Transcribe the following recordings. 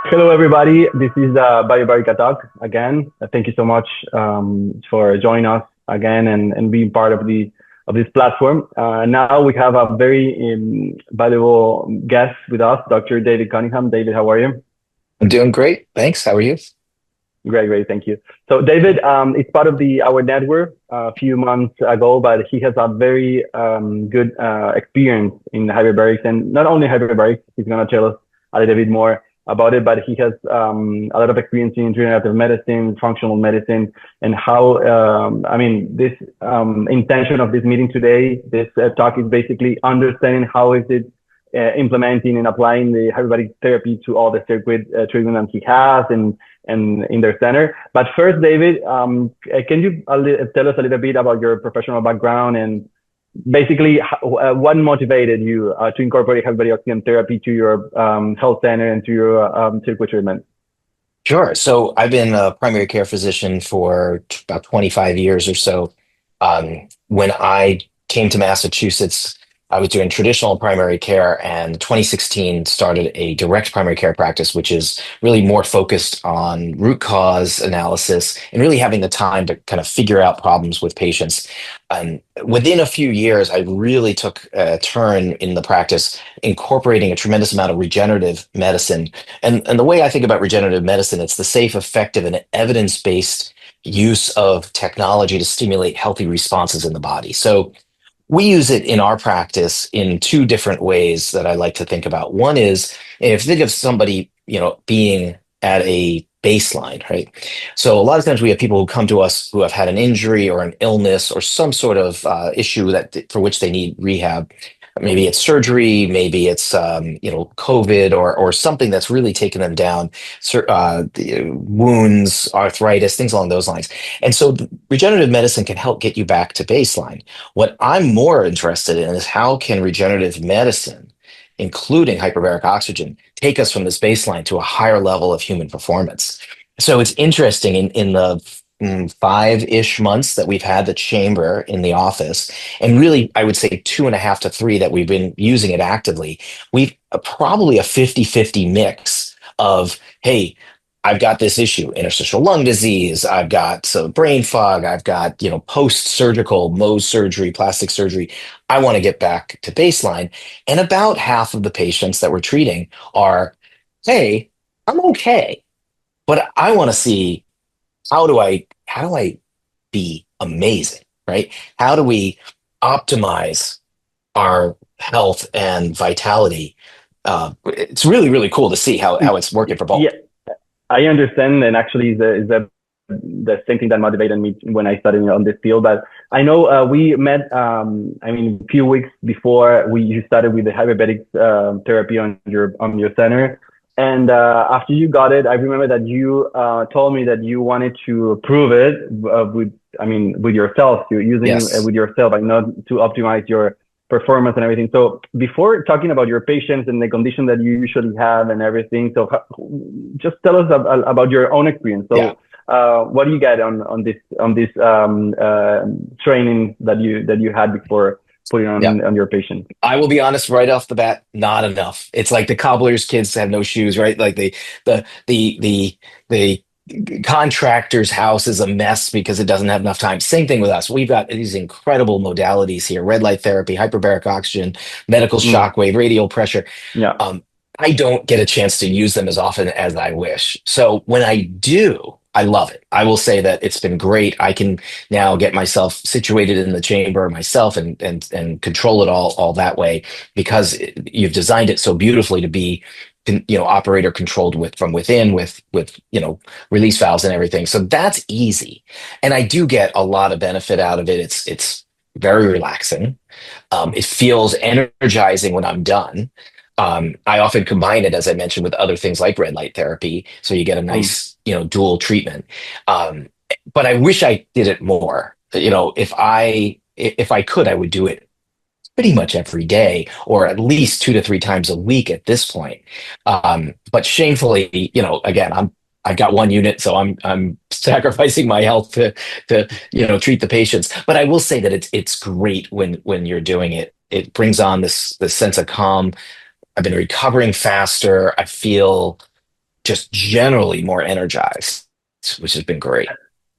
Hello, everybody. This is Biobarica Talks again. Thank you so much for joining us again and being part of this platform. Now we have a very valuable guest with us, Dr. David Cunningham. David, how are you? I'm doing great. Thanks. How are you? Great, great. Thank you. So David is part of the our network a few months ago, but he has a very good experience in hyperbarics, and not only hyperbarics. He's going to tell us a little bit more about it, but he has a lot of experience in regenerative medicine, functional medicine, and how this intention of this meeting today, this talk is basically understanding how is it implementing and applying the hyperbaric therapy to all the circuit treatment that he has and in their center. But first, David, can you tell us a little bit about your professional background and basically what motivated you to incorporate hyperbaric oxygen therapy to your health center and to your circuit treatment? Sure. So I've been a primary care physician for about 25 years or so. When I came to Massachusetts, I was doing traditional primary care, and 2016 started a direct primary care practice, which is really more focused on root cause analysis and really having the time to kind of figure out problems with patients. And within a few years, I really took a turn in the practice, incorporating a tremendous amount of regenerative medicine. And the way I think about regenerative medicine, it's the safe, effective, and evidence-based use of technology to stimulate healthy responses in the body. So we use it in our practice in two different ways that I like to think about. One is if you think of somebody, being at a baseline, right? So a lot of times we have people who come to us who have had an injury or an illness or some sort of issue that for which they need rehab. Maybe it's surgery, maybe it's COVID or something that's really taken them down, the wounds, arthritis, things along those lines. And so regenerative medicine can help get you back to baseline. What I'm more interested in is how can regenerative medicine, including hyperbaric oxygen, take us from this baseline to a higher level of human performance. So it's interesting in the 5-ish months that we've had the chamber in the office, and really, I would say 2.5 to 3 that we've been using it actively. We've probably a 50-50 mix of, hey, I've got this issue, interstitial lung disease. I've got some brain fog. I've got, post-surgical Mohs surgery, plastic surgery. I want to get back to baseline. And about half of the patients that we're treating are, hey, I'm okay, but I want to see how do I be amazing, right? How do we optimize our health and vitality? It's really, really cool to see how it's working for both. Yeah, I understand, and actually, the same thing that motivated me when I started on this field. But I know we met. A few weeks before you started with the hyperbaric therapy on your center, and after you got it, I remember that you told me that you wanted to prove it with yourself. You're using Yes. with yourself, like not to optimize your performance and everything. So before talking about your patients and the condition that you usually have and everything, so just tell us about your own experience. Yeah. So what do you get on this training that you had before putting Yeah. on your patient? I will be honest right off the bat, not enough. It's like the cobbler's kids have no shoes, right? Like the contractor's house is a mess because it doesn't have enough time. Same thing with us. We've got these incredible modalities here: red light therapy, hyperbaric oxygen, medical Mm, shockwave, radial pressure. yeah. Um, I don't get a chance to use them as often as I wish. So when I do, I love it. I will say that it's been great. I can now get myself situated in the chamber myself and control it all that way because you've designed it so beautifully to be, operator controlled from within with release valves and everything. So that's easy, and I do get a lot of benefit out of it. It's very relaxing. It feels energizing when I'm done. I often combine it, as I mentioned, with other things like red light therapy, so you get a Mm. nice, dual treatment. Um, but I wish I did it more. If I could, I would do it pretty much every day, or at least 2 to 3 times a week at this point. But shamefully, again, I've got one unit, so I'm sacrificing my health to treat the patients. But I will say that it's great when you're doing it. It brings on this sense of calm. I've been recovering faster. I feel just generally more energized, which has been great.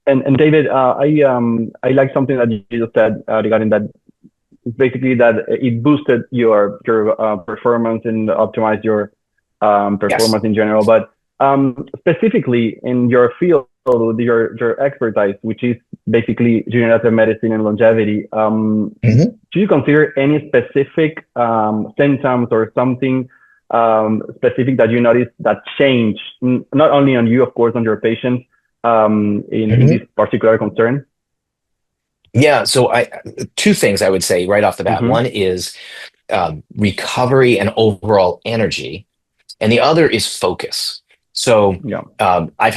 And David, I like something that you just said regarding that. It's basically that it boosted your performance and optimized your performance in general. But specifically in your field, your expertise, which is basically regenerative medicine and longevity, do you consider any specific symptoms or something specific that you noticed that changed, not only on you, of course, on your patients, in this particular concern? Yeah, so two things I would say right off the bat. One is recovery and overall energy, and the other is focus. So I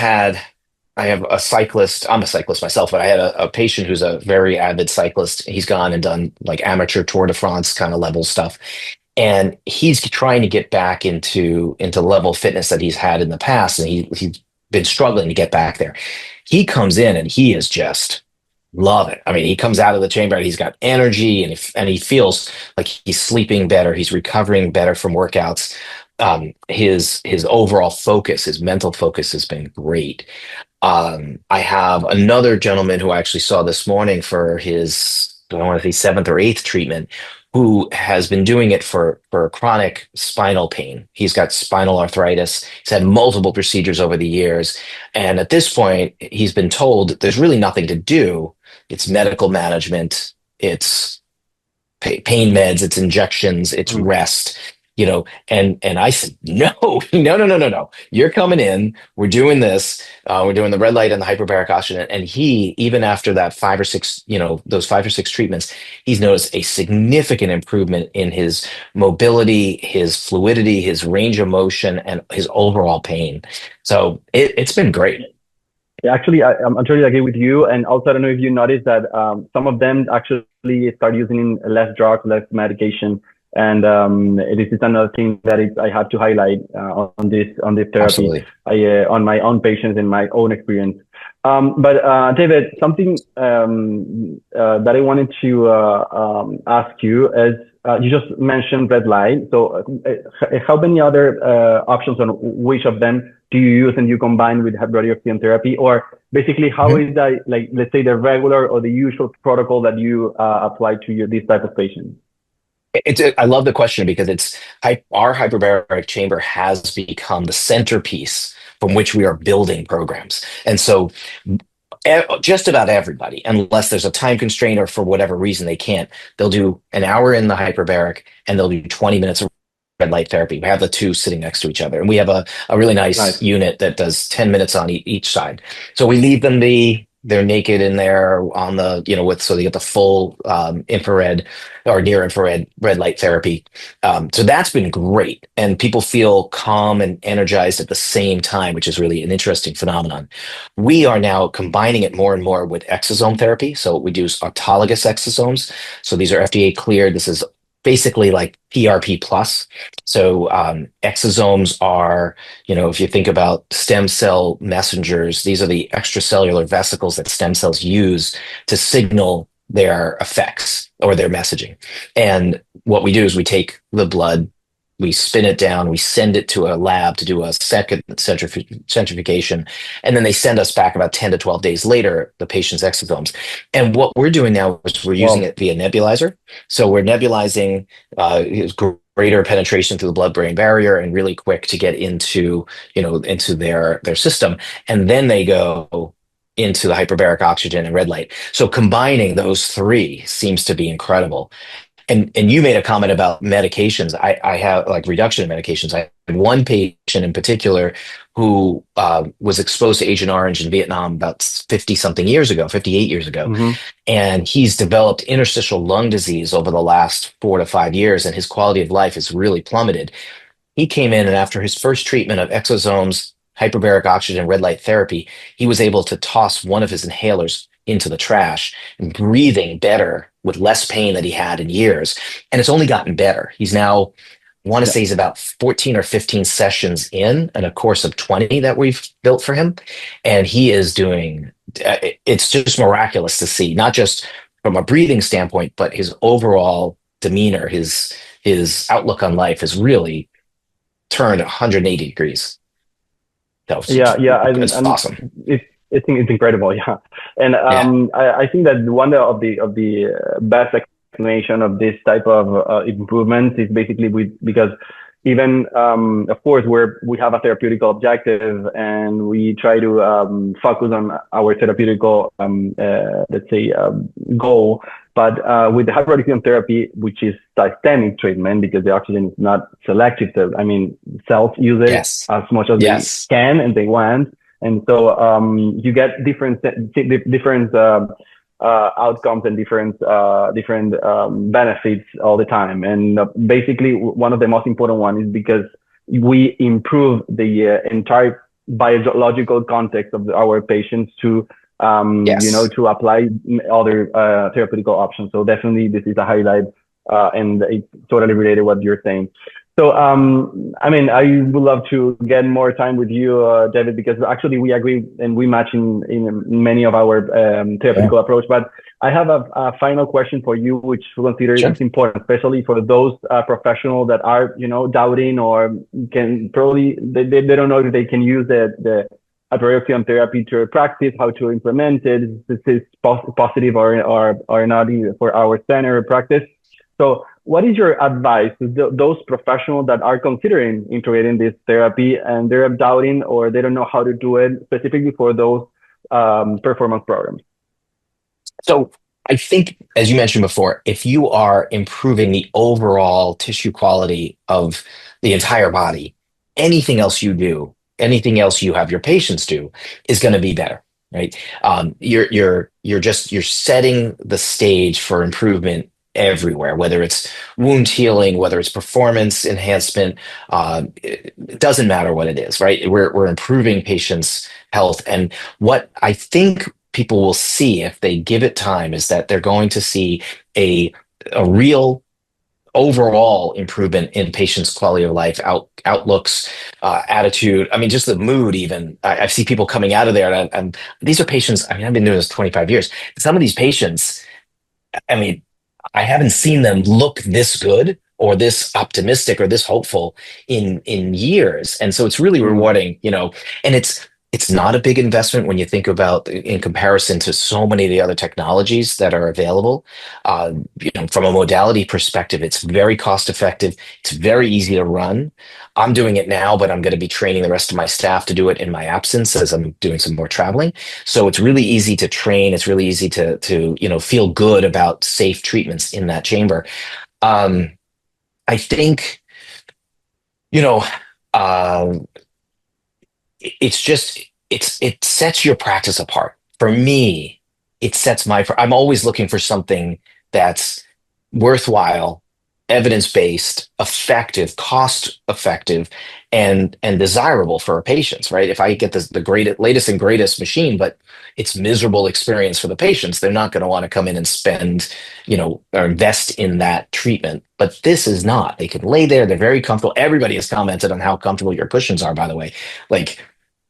have a cyclist. I'm a cyclist myself, but I had a patient who's a very avid cyclist. He's gone and done like amateur Tour de France kind of level stuff, and he's trying to get back into level fitness that he's had in the past, and he's been struggling to get back there. He comes in and he is just love it. I mean, he comes out of the chamber and he's got energy, and he feels like he's sleeping better. He's recovering better from workouts. His overall focus, his mental focus has been great. I have another gentleman who I actually saw this morning for his, I don't want to say 7th or 8th treatment, who has been doing it for chronic spinal pain. He's got spinal arthritis. He's had multiple procedures over the years. And at this point, he's been told that there's really nothing to do. It's medical management, it's pain meds, it's injections, it's rest, and I said, no. You're coming in, we're doing this, we're doing the red light and the hyperbaric oxygen. And he, even after that 5 or 6, those 5 or 6 treatments, he's noticed a significant improvement in his mobility, his fluidity, his range of motion, and his overall pain. So it's been great. Yeah, actually, I'm totally agree with you. And also, I don't know if you noticed that some of them actually start using less drugs, less medication. And this is another thing that I have to highlight on this therapy, on my own patients and my own experience. But David, something that I wanted to ask you is, you just mentioned red light. So how many other options, on which of them do you use and you combine with hyperbaric oxygen therapy? Or basically, how is that, like, let's say the regular or the usual protocol that you apply to these type of patients? I love the question, because our hyperbaric chamber has become the centerpiece from which we are building programs. And so just about everybody, unless there's a time constraint or for whatever reason they can't, they'll do an hour in the hyperbaric and they'll do 20 minutes of red light therapy. We have the two sitting next to each other, and we have a really nice unit that does 10 minutes on each side. So we leave them they're naked in there on the, so they get the full infrared or near infrared red light therapy. So that's been great. And people feel calm and energized at the same time, which is really an interesting phenomenon. We are now combining it more and more with exosome therapy. So we do autologous exosomes. So these are FDA cleared. This is basically like PRP plus. So exosomes are, if you think about stem cell messengers, these are the extracellular vesicles that stem cells use to signal their effects or their messaging. And what we do is we take the blood, we spin it down, we send it to a lab to do a second centrifugation, and then they send us back about 10 to 12 days later the patient's exosomes. And what we're doing now is we're using it via nebulizer. So we're nebulizing greater penetration through the blood-brain barrier and really quick to get into their system. And then they go into the hyperbaric oxygen and red light. So combining those three seems to be incredible. And you made a comment about medications. I have, like, reduction in medications. I had one patient in particular who was exposed to Agent Orange in Vietnam about 58 years ago. And he's developed interstitial lung disease over the last 4 to 5 years, and his quality of life has really plummeted. He came in, and after his first treatment of exosomes, hyperbaric oxygen, red light therapy, he was able to toss one of his inhalers into the trash and breathing better with less pain that he had in years. And it's only gotten better. He's now, I want to say he's about 14 or 15 sessions in a course of 20 that we've built for him. And he is doing, it's just miraculous to see, not just from a breathing standpoint, but his overall demeanor, his outlook on life has really turned 180 degrees. So and it's awesome. it's incredible, yeah. And I think that one of the best explanation of this type of improvement is basically because even of course we have a therapeutic objective and we try to focus on our therapeutical let's say goal, but with the hydrocortisone therapy, which is systemic treatment because the oxygen is not selective, so I mean cells use it as much as they can and they want, and so you get different outcomes and different benefits all the time. And basically, one of the most important ones is because we improve the entire biological context of our patients to to apply other therapeutical options. So definitely, this is a highlight, and it's totally related to what you're saying. So, I mean, I would love to get more time with you, David, because actually we agree and we match in many of our therapeutical approach. But I have a final question for you, which we consider is important, especially for those professionals that are, doubting or can probably, they don't know if they can use the hydrocortisone therapy to practice, how to implement it, this is positive or not for our center practice. So what is your advice to those professionals that are considering integrating this therapy and they're doubting or they don't know how to do it, specifically for those performance programs? So I think, as you mentioned before, if you are improving the overall tissue quality of the entire body, anything else you do, anything else you have your patients do is going to be better, right? You're setting the stage for improvement everywhere, whether it's wound healing, whether it's performance enhancement, it doesn't matter what it is, right? We're improving patients' health. And what I think people will see if they give it time is that they're going to see a real overall improvement in patients' quality of life, outlooks, attitude. I mean, just the mood even. I see people coming out of there and these are patients, I mean, I've been doing this 25 years. Some of these patients, I mean, I haven't seen them look this good or this optimistic or this hopeful in years. And so it's really rewarding, and it's not a big investment when you think about in comparison to so many of the other technologies that are available. From a modality perspective, it's very cost effective. It's very easy to run. I'm doing it now, but I'm going to be training the rest of my staff to do it in my absence as I'm doing some more traveling. So it's really easy to train. It's really easy to feel good about safe treatments in that chamber. I think, it sets your practice apart. For me, I'm always looking for something that's worthwhile, evidence-based, effective, cost-effective, and desirable for our patients, right? If I get the latest and greatest machine, but it's miserable experience for the patients, they're not going to want to come in and spend, or invest in that treatment. But this is not. They can lay there. They're very comfortable. Everybody has commented on how comfortable your cushions are, by the way. Like,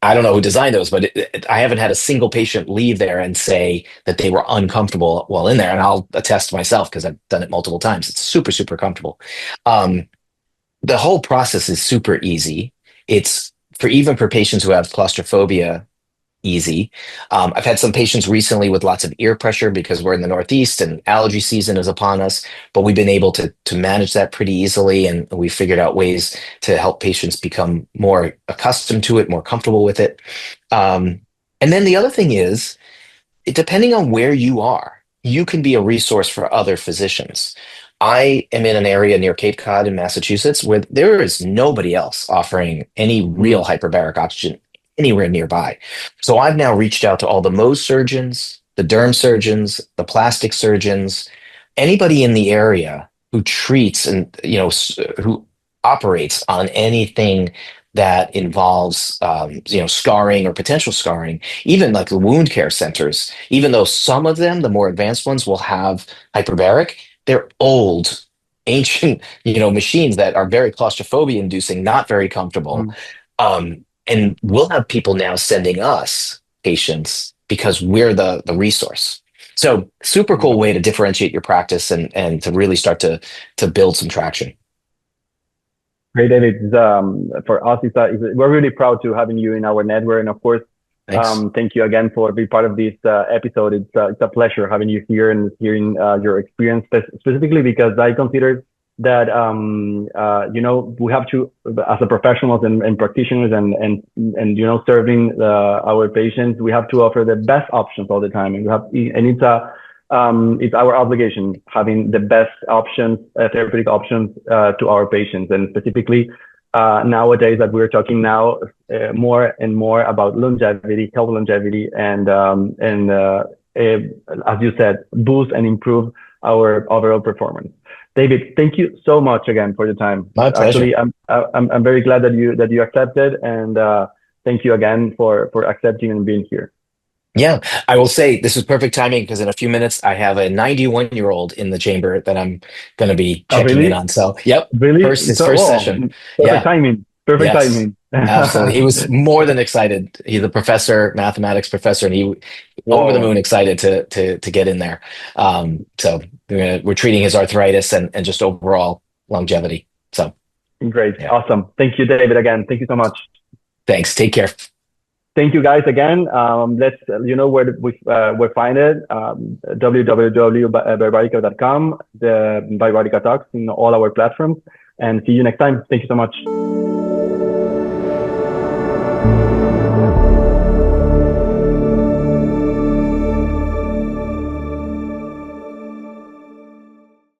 I don't know who designed those, but I haven't had a single patient leave there and say that they were uncomfortable while in there. And I'll attest myself because I've done it multiple times. It's super, super comfortable. The whole process is super easy. It's even for patients who have claustrophobia, easy. I've had some patients recently with lots of ear pressure because we're in the Northeast and allergy season is upon us, but we've been able to manage that pretty easily. And we figured out ways to help patients become more accustomed to it, more comfortable with it. And then the other thing is, depending on where you are, you can be a resource for other physicians. I am in an area near Cape Cod in Massachusetts where there is nobody else offering any real hyperbaric oxygen anywhere nearby. So I've now reached out to all the Mohs surgeons, the derm surgeons, the plastic surgeons, anybody in the area who treats and, who operates on anything that involves, scarring or potential scarring, even like the wound care centers, even though some of them, the more advanced ones, will have hyperbaric, they're old, ancient, machines that are very claustrophobia inducing, not very comfortable. And we'll have people now sending us patients because we're the resource. So super cool way to differentiate your practice and to really start to build some traction. Great, David. For us, we're really proud to having you in our network. And of course, thank you again for being part of this episode. It's a pleasure having you here and hearing your experience, specifically because I consider that, we have to, as a professionals and practitioners and serving our patients, we have to offer the best options all the time. And it's our obligation having the best options, therapeutic options to our patients. And specifically nowadays that we're talking now more and more about longevity, health longevity, and as you said, boost and improve our overall performance. David, thank you so much again for the time. My pleasure. Actually, I'm very glad that you accepted, and thank you again for accepting and being here. Yeah, I will say this is perfect timing because in a few minutes I have a 91-year-old in the chamber that I'm going to be checking in on. So, yep, really, his first session. Perfect timing. Perfect timing. Absolutely, he was more than excited. He's a professor, mathematics professor, and he over the moon excited to get in there. So we're treating his arthritis and just overall longevity. So great, awesome. Thank you, David. Again, thank you so much. Thanks. Take care. Thank you guys again. Let's, where we find it, www.biobarica.com, the Biobarica Talks in all our platforms, and see you next time. Thank you so much.